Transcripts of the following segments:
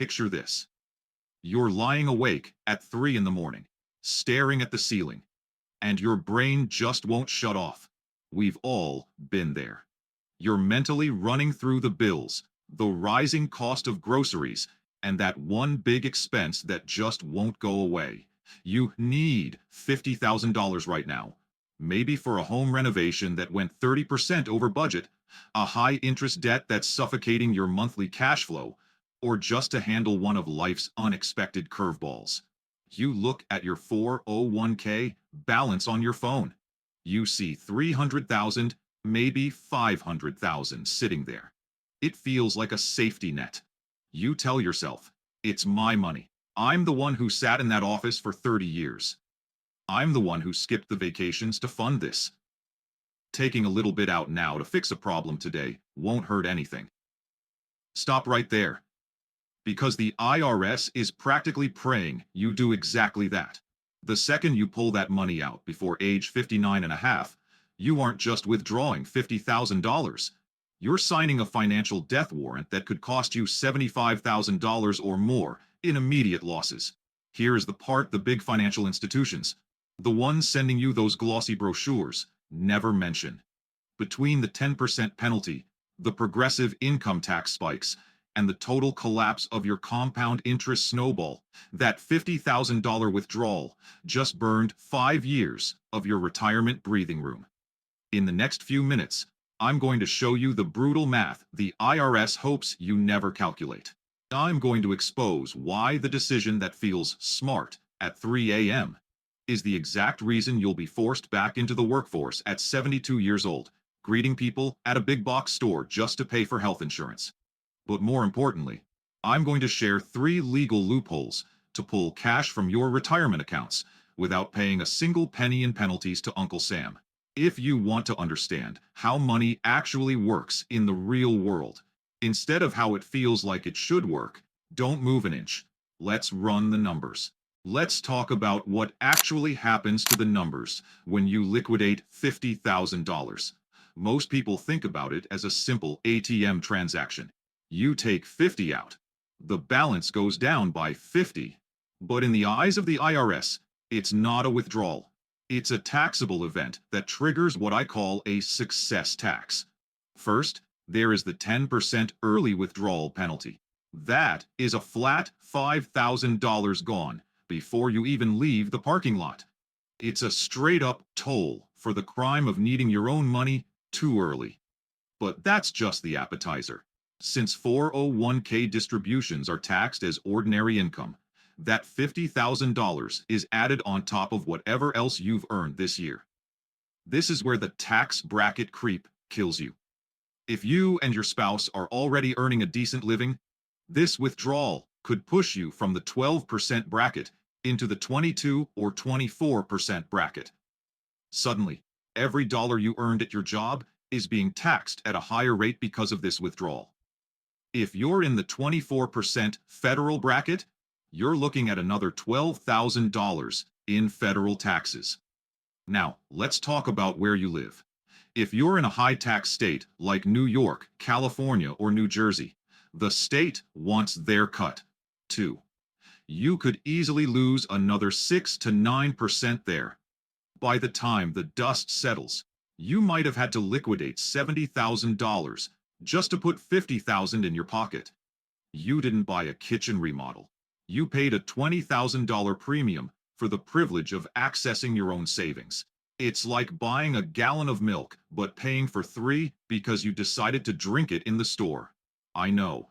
Picture this. You're lying awake at 3 in the morning, staring at the ceiling, and your brain just won't shut off. We've all been there. You're mentally running through the bills, the rising cost of groceries, and that one big expense that just won't go away. You need $50,000 right now. Maybe for a home renovation that went 30% over budget, a high-interest debt that's suffocating your monthly cash flow, or just to handle one of life's unexpected curveballs. You look at your 401k balance on your phone. You see 300,000, maybe 500,000 sitting there. It feels like a safety net. You tell yourself, it's my money. I'm the one who sat in that office for 30 years. I'm the one who skipped the vacations to fund this. Taking a little bit out now to fix a problem today won't hurt anything. Stop right there. Because the IRS is practically praying you do exactly that. The second you pull that money out before age 59 and a half, you aren't just withdrawing $50,000. You're signing a financial death warrant that could cost you $75,000 or more in immediate losses. Here's the part the big financial institutions, the ones sending you those glossy brochures, never mention. Between the 10% penalty, the progressive income tax spikes, and the total collapse of your compound interest snowball, that $50,000 withdrawal just burned 5 years of your retirement breathing room. In the next few minutes, I'm going to show you the brutal math the IRS hopes you never calculate. I'm going to expose why the decision that feels smart at 3 a.m. is the exact reason you'll be forced back into the workforce at 72 years old, greeting people at a big box store just to pay for health insurance. But more importantly, I'm going to share 3 legal loopholes to pull cash from your retirement accounts without paying a single penny in penalties to Uncle Sam. If you want to understand how money actually works in the real world, instead of how it feels like it should work, don't move an inch. Let's run the numbers. Let's talk about what actually happens to the numbers when you liquidate $50,000. Most people think about it as a simple ATM transaction. You take 50 out. The balance goes down by 50. But in the eyes of the IRS, it's not a withdrawal. It's a taxable event that triggers what I call a success tax. First, there is the 10% early withdrawal penalty. That is a flat $5,000 gone before you even leave the parking lot. It's a straight-up toll for the crime of needing your own money too early. But that's just the appetizer. Since 401k distributions are taxed as ordinary income, that $50,000 is added on top of whatever else you've earned this year. This is where the tax bracket creep kills you. If you and your spouse are already earning a decent living, this withdrawal could push you from the 12% bracket into the 22 or 24% bracket. Suddenly, every dollar you earned at your job is being taxed at a higher rate because of this withdrawal. If you're in the 24% federal bracket, you're looking at another $12,000 in federal taxes. Now, let's talk about where you live. If you're in a high-tax state like New York, California, or New Jersey, the state wants their cut, too. You could easily lose another 6 to 9% there. By the time the dust settles, you might have had to liquidate $70,000 just to put $50,000 in your pocket. You didn't buy a kitchen remodel. You paid a $20,000 premium for the privilege of accessing your own savings. It's like buying a gallon of milk, but paying for 3 because you decided to drink it in the store. I know.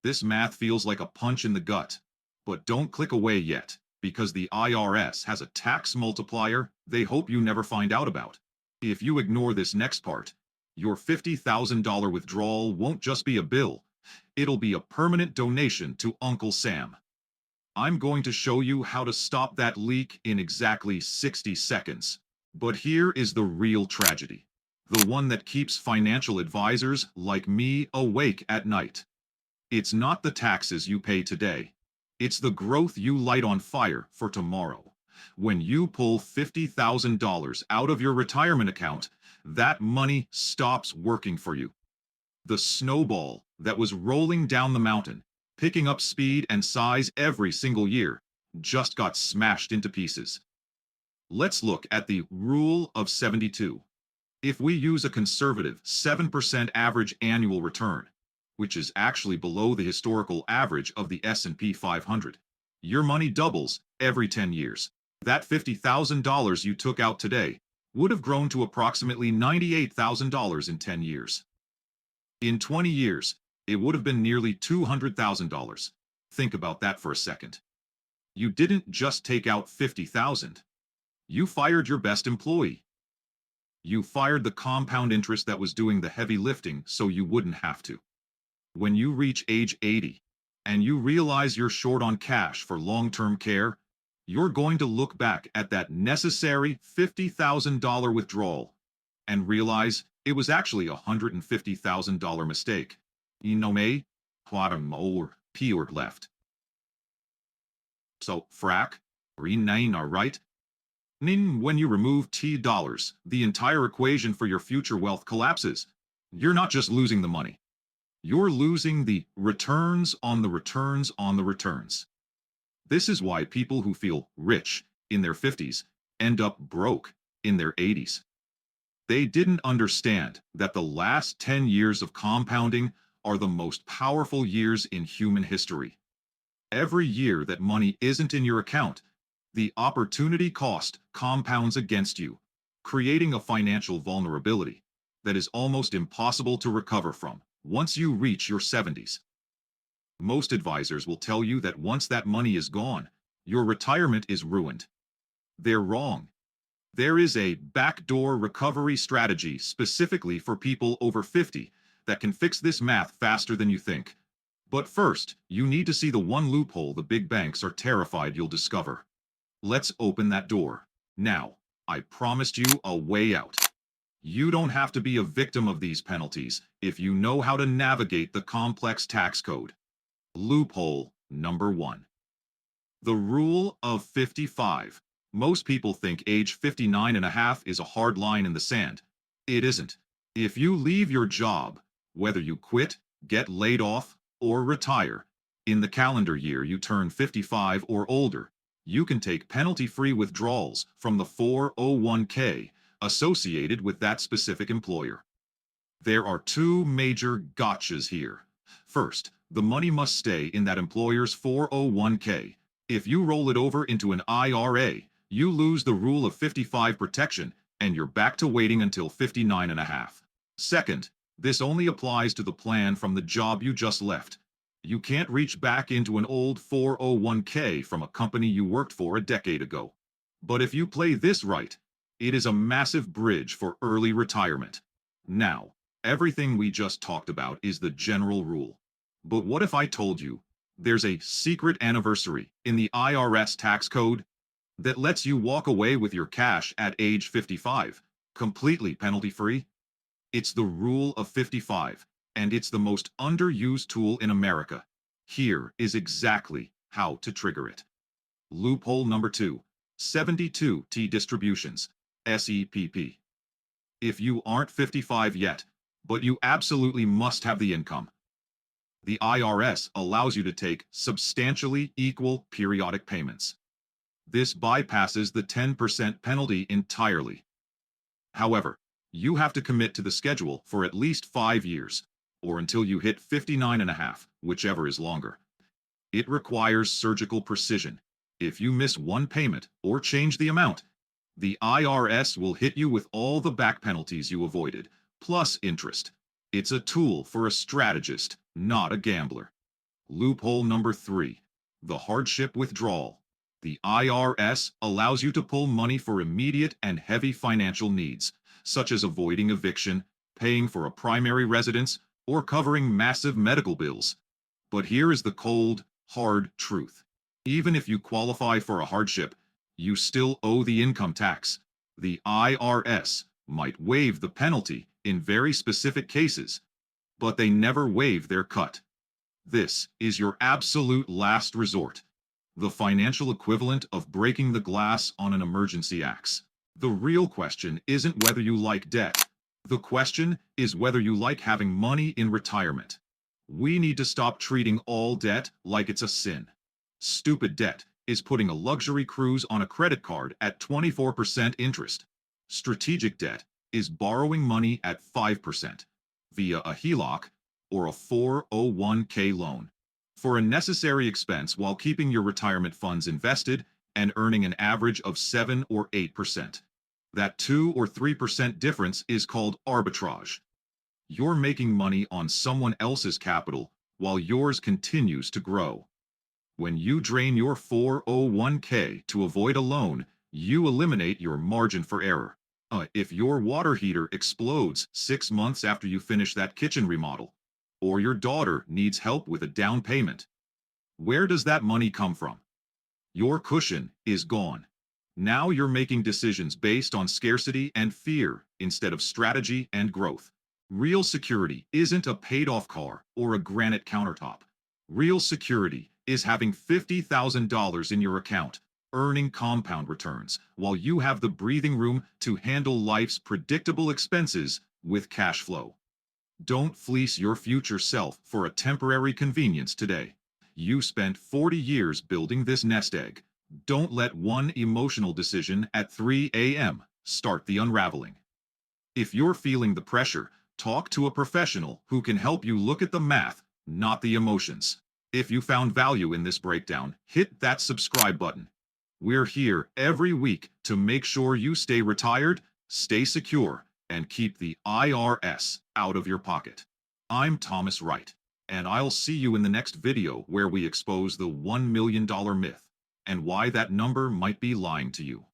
This math feels like a punch in the gut. But don't click away yet, because the IRS has a tax multiplier they hope you never find out about. If you ignore this next part, your $50,000 withdrawal won't just be a bill. It'll be a permanent donation to Uncle Sam. I'm going to show you how to stop that leak in exactly 60 seconds. But here is the real tragedy, the one that keeps financial advisors like me awake at night. It's not the taxes you pay today. It's the growth you light on fire for tomorrow. When you pull $50,000 out of your retirement account, that money stops working for you. The snowball that was rolling down the mountain picking up speed and size every single year, just got smashed into pieces. Let's look at the Rule of 72. If we use a conservative 7% average annual return, which is actually below the historical average of the S&P 500, your money doubles every 10 years. That $50,000 you took out today would have grown to approximately $98,000 in 10 years. In 20 years, it would have been nearly $200,000. Think about that for a second. You didn't just take out $50,000. You fired your best employee. You fired the compound interest that was doing the heavy lifting so you wouldn't have to. When you reach age 80 and you realize you're short on cash for long-term care, you're going to look back at that necessary $50,000 withdrawal and realize it was actually a $150,000 mistake. Inome, more pure left. So, frac, rename are right. When you remove T dollars, the entire equation for your future wealth collapses. You're not just losing the money. You're losing the returns on the returns on the returns. This is why people who feel rich in their 50s end up broke in their 80s. They didn't understand that the last 10 years of compounding are the most powerful years in human history. Every year that money isn't in your account, the opportunity cost compounds against you, creating a financial vulnerability that is almost impossible to recover from once you reach your 70s. Most advisors will tell you that once that money is gone, your retirement is ruined. They're wrong. There is a backdoor recovery strategy specifically for people over 50 that can fix this math faster than you think. But first, you need to see the one loophole the big banks are terrified you'll discover. Let's open that door. Now, I promised you a way out. You don't have to be a victim of these penalties if you know how to navigate the complex tax code. Loophole number 1. The Rule of 55. Most people think age 59 and a half is a hard line in the sand. It isn't. If you leave your job, whether you quit, get laid off, or retire, in the calendar year you turn 55 or older, you can take penalty-free withdrawals from the 401k associated with that specific employer. There are two major gotchas here. First, the money must stay in that employer's 401k. If you roll it over into an IRA, you lose the Rule of 55 protection and you're back to waiting until 59 and a half. Second, this only applies to the plan from the job you just left. You can't reach back into an old 401k from a company you worked for a decade ago. But if you play this right, it is a massive bridge for early retirement. Now, everything we just talked about is the general rule. But what if I told you there's a secret anniversary in the IRS tax code that lets you walk away with your cash at age 55, completely penalty-free? It's the Rule of 55, and it's the most underused tool in America. Here is exactly how to trigger it. Loophole number 2, 72T distributions, SEPP. If you aren't 55 yet, but you absolutely must have the income, the IRS allows you to take substantially equal periodic payments. This bypasses the 10% penalty entirely. However, you have to commit to the schedule for at least 5 years, or until you hit 59 and a half, whichever is longer. It requires surgical precision. If you miss one payment or change the amount, the IRS will hit you with all the back penalties you avoided, plus interest. It's a tool for a strategist, not a gambler. Loophole number 3, the hardship withdrawal. The IRS allows you to pull money for immediate and heavy financial needs, such as avoiding eviction, paying for a primary residence, or covering massive medical bills. But here is the cold, hard truth. Even if you qualify for a hardship, you still owe the income tax. The IRS might waive the penalty in very specific cases, but they never waive their cut. This is your absolute last resort, the financial equivalent of breaking the glass on an emergency axe. The real question isn't whether you like debt. The question is whether you like having money in retirement. We need to stop treating all debt like it's a sin. Stupid debt is putting a luxury cruise on a credit card at 24% interest. Strategic debt is borrowing money at 5% via a HELOC or a 401k loan for a necessary expense while keeping your retirement funds invested and earning an average of 7 or 8%. That 2 or 3% difference is called arbitrage. You're making money on someone else's capital while yours continues to grow. When you drain your 401k to avoid a loan, you eliminate your margin for error. If your water heater explodes 6 months after you finish that kitchen remodel, or your daughter needs help with a down payment, where does that money come from? Your cushion is gone. Now you're making decisions based on scarcity and fear instead of strategy and growth. Real security isn't a paid-off car or a granite countertop. Real security is having $50,000 in your account, earning compound returns, while you have the breathing room to handle life's predictable expenses with cash flow. Don't fleece your future self for a temporary convenience today. You spent 40 years building this nest egg. Don't let one emotional decision at 3 a.m. start the unraveling. If you're feeling the pressure, talk to a professional who can help you look at the math, not the emotions. If you found value in this breakdown, hit that subscribe button. We're here every week to make sure you stay retired, stay secure, and keep the IRS out of your pocket. I'm Thomas Wright, and I'll see you in the next video where we expose the $1 million myth and why that number might be lying to you.